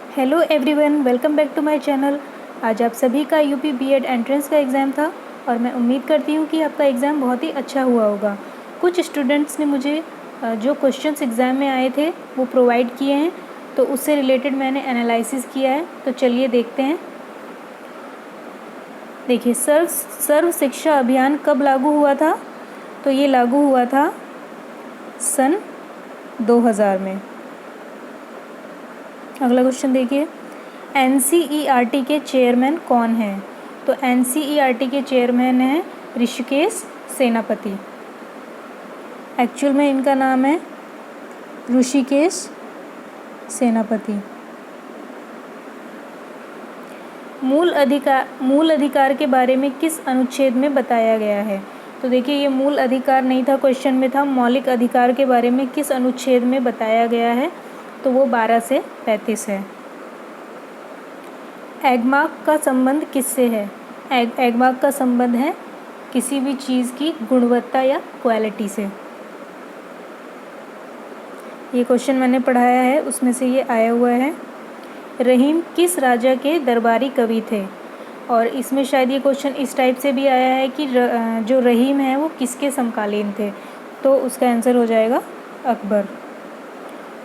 Hello everyone, welcome back to my channel. आज आप सभी का यूपी बीएड एंट्रेंस का एग्ज़ाम था और मैं उम्मीद करती हूँ कि आपका एग्ज़ाम बहुत ही अच्छा हुआ होगा। कुछ स्टूडेंट्स ने मुझे जो क्वेश्चंस एग्ज़ाम में आए थे वो प्रोवाइड किए हैं, तो उससे रिलेटेड मैंने एनालिसिस किया है। तो चलिए देखते हैं। देखिए, सर्व शिक्षा अभियान कब लागू हुआ था? तो ये लागू हुआ था सन 2000 में। अगला क्वेश्चन देखिए, एनसीईआरटी के चेयरमैन कौन हैं? तो एनसीईआरटी के चेयरमैन हैं ऋषिकेश सेनापति। एक्चुअल में इनका नाम है ऋषिकेश सेनापति। मूल अधिकार के बारे में किस अनुच्छेद में बताया गया है? तो देखिए, ये मूल अधिकार नहीं था, क्वेश्चन में था मौलिक अधिकार के बारे में किस अनुच्छेद में बताया गया है, तो वो 12 से 35 है। एगमार्क का संबंध किससे है? एगमार्क का संबंध है किसी भी चीज़ की गुणवत्ता या क्वालिटी से। ये क्वेश्चन मैंने पढ़ाया है, उसमें से ये आया हुआ है। रहीम किस राजा के दरबारी कवि थे? और इसमें शायद ये क्वेश्चन इस टाइप से भी आया है कि जो रहीम है वो किसके समकालीन थे, तो उसका आंसर हो जाएगा अकबर।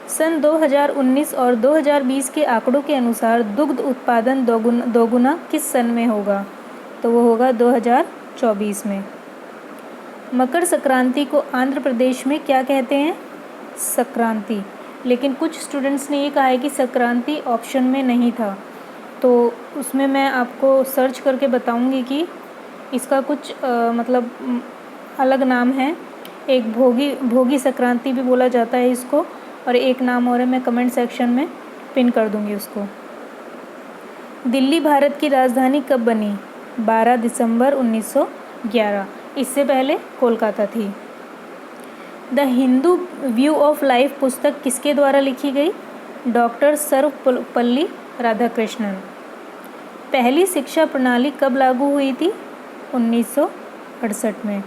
सन 2019 और 2020 के आंकड़ों के अनुसार दुग्ध उत्पादन दोगुना किस सन में होगा? तो वो होगा 2024 में। मकर संक्रांति को आंध्र प्रदेश में क्या कहते हैं? संक्रांति। लेकिन कुछ स्टूडेंट्स ने ये कहा है कि संक्रांति ऑप्शन में नहीं था, तो उसमें मैं आपको सर्च करके बताऊंगी कि इसका कुछ मतलब अलग नाम है। एक भोगी संक्रांति भी बोला जाता है इसको, और एक नाम और है, मैं कमेंट सेक्शन में पिन कर दूंगी उसको। दिल्ली भारत की राजधानी कब बनी? 12 दिसंबर 1911। इससे पहले कोलकाता थी। The Hindu view of life पुस्तक किसके द्वारा लिखी गई? डॉक्टर सर्वपल्ली राधाकृष्णन। पहली शिक्षा प्रणाली कब लागू हुई थी? 1968 में।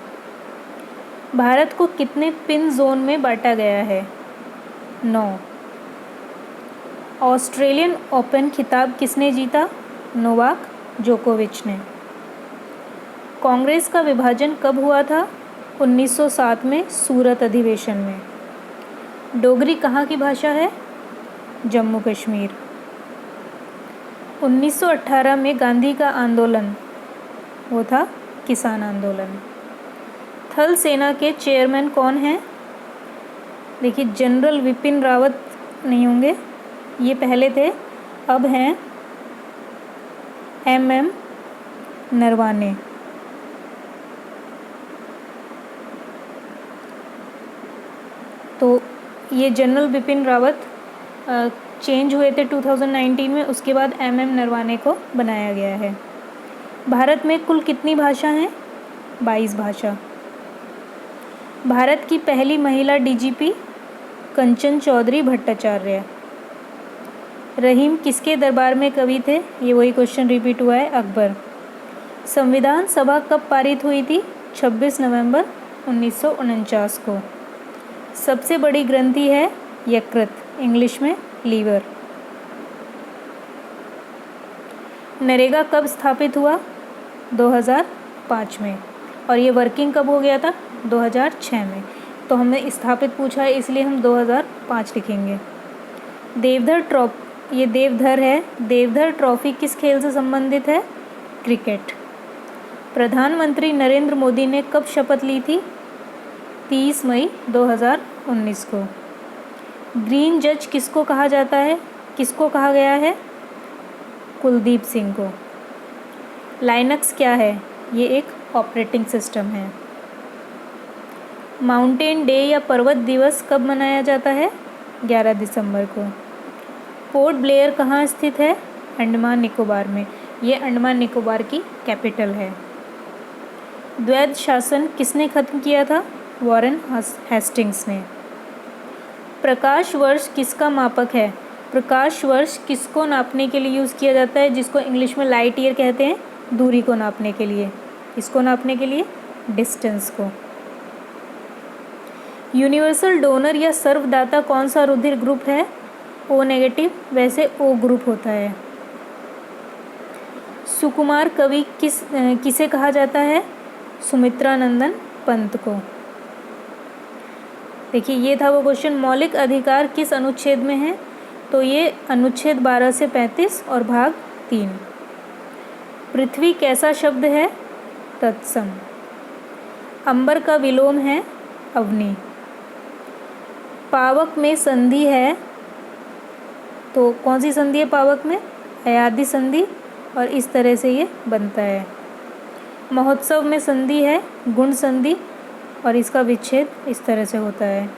भारत को कितने पिन जोन में बांटा गया है? 9। ऑस्ट्रेलियन ओपन खिताब किसने जीता? नोवाक जोकोविच ने। कांग्रेस का विभाजन कब हुआ था? 1907 में सूरत अधिवेशन में। डोगरी कहाँ की भाषा है? जम्मू कश्मीर। 1918 में गांधी का आंदोलन वो था किसान आंदोलन। थल सेना के चेयरमैन कौन हैं? देखिए, जनरल विपिन रावत नहीं होंगे, ये पहले थे, अब हैं MM नरवाने। तो ये जनरल बिपिन रावत चेंज हुए थे 2019 में, उसके बाद MM नरवाने को बनाया गया है। भारत में कुल कितनी भाषा हैं? 22 भाषा। भारत की पहली महिला DGP कंचन चौधरी भट्टाचार्य। रहीम किसके दरबार में कवि थे? ये वही क्वेश्चन रिपीट हुआ है, अकबर। संविधान सभा कब पारित हुई थी? 26 नवंबर 1949 को। सबसे बड़ी ग्रंथि है यकृत, इंग्लिश में लीवर। नरेगा कब स्थापित हुआ? 2005 में। और ये वर्किंग कब हो गया था? 2006 में। तो हमने स्थापित पूछा है, इसलिए हम 2005 लिखेंगे। ये देवधर है। देवधर ट्रॉफी किस खेल से संबंधित है? क्रिकेट। प्रधानमंत्री नरेंद्र मोदी ने कब शपथ ली थी? 30 मई 2019 को। ग्रीन जज किसको कहा जाता है? किसको कहा गया है? कुलदीप सिंह को। लाइनक्स क्या है? ये एक ऑपरेटिंग सिस्टम है। माउंटेन डे या पर्वत दिवस कब मनाया जाता है? 11 दिसंबर को। पोर्ट ब्लेयर कहाँ स्थित है? अंडमान निकोबार में। ये अंडमान निकोबार की कैपिटल है। द्वैध शासन किसने खत्म किया था? वॉरेन हेस्टिंग्स ने। प्रकाश वर्ष किसका मापक है? प्रकाश वर्ष किसको नापने के लिए यूज़ किया जाता है, जिसको इंग्लिश में लाइट ईयर कहते हैं? दूरी को नापने के लिए। इसको नापने के लिए डिस्टेंस को। यूनिवर्सल डोनर या सर्वदाता कौन सा रुधिर ग्रुप है? O नेगेटिव, वैसे O ग्रुप होता है। सुकुमार कवि किसे कहा जाता है? सुमित्रानंदन पंत को। देखिए ये था वो क्वेश्चन, मौलिक अधिकार किस अनुच्छेद में है? तो ये अनुच्छेद 12 से 35 और भाग 3। पृथ्वी कैसा शब्द है? तत्सम। अंबर का विलोम है अवनी। पावक में संधि है, तो कौन सी संधि है पावक में? अयादि संधि, और इस तरह से ये बनता है। महोत्सव में संधि है गुण संधि, और इसका विच्छेद इस तरह से होता है।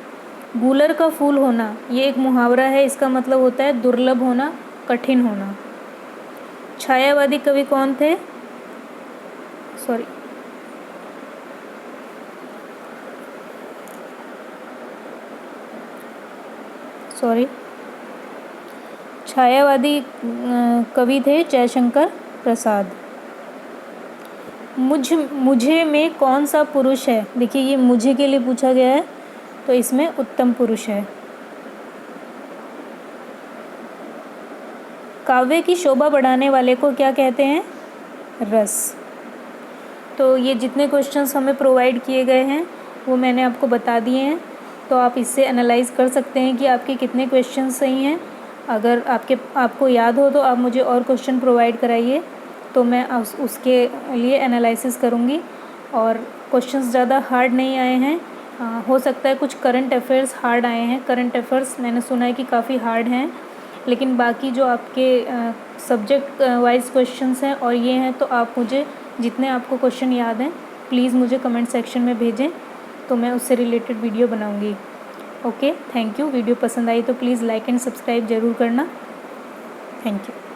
गूलर का फूल होना, ये एक मुहावरा है, इसका मतलब होता है दुर्लभ होना, कठिन होना। छायावादी कवि कौन थे? छायावादी कवि थे जयशंकर प्रसाद। मुझे में कौन सा पुरुष है? देखिए ये मुझे के लिए पूछा गया है, तो इसमें उत्तम पुरुष है। काव्य की शोभा बढ़ाने वाले को क्या कहते हैं? रस। तो ये जितने क्वेश्चंस हमें प्रोवाइड किए गए हैं वो मैंने आपको बता दिए हैं, तो आप इससे एनालाइज कर सकते हैं कि आपके कितने क्वेश्चंस सही हैं। अगर आपको याद हो तो आप मुझे और क्वेश्चन प्रोवाइड कराइए, तो मैं उसके लिए एनालिसिस करूँगी। और क्वेश्चंस ज़्यादा हार्ड नहीं आए हैं, हो सकता है कुछ करंट अफेयर्स हार्ड आए हैं। करंट अफेयर्स मैंने सुना है कि काफ़ी हार्ड हैं, लेकिन बाकी जो आपके सब्जेक्ट वाइज क्वेश्चंस हैं और ये हैं, तो आप मुझे जितने आपको क्वेश्चन याद हैं प्लीज़ मुझे कमेंट सेक्शन में भेजें, तो मैं उससे रिलेटेड वीडियो बनाऊँगी। Okay, thank you. वीडियो पसंद आई तो प्लीज़ लाइक एंड सब्सक्राइब ज़रूर करना। Thank you.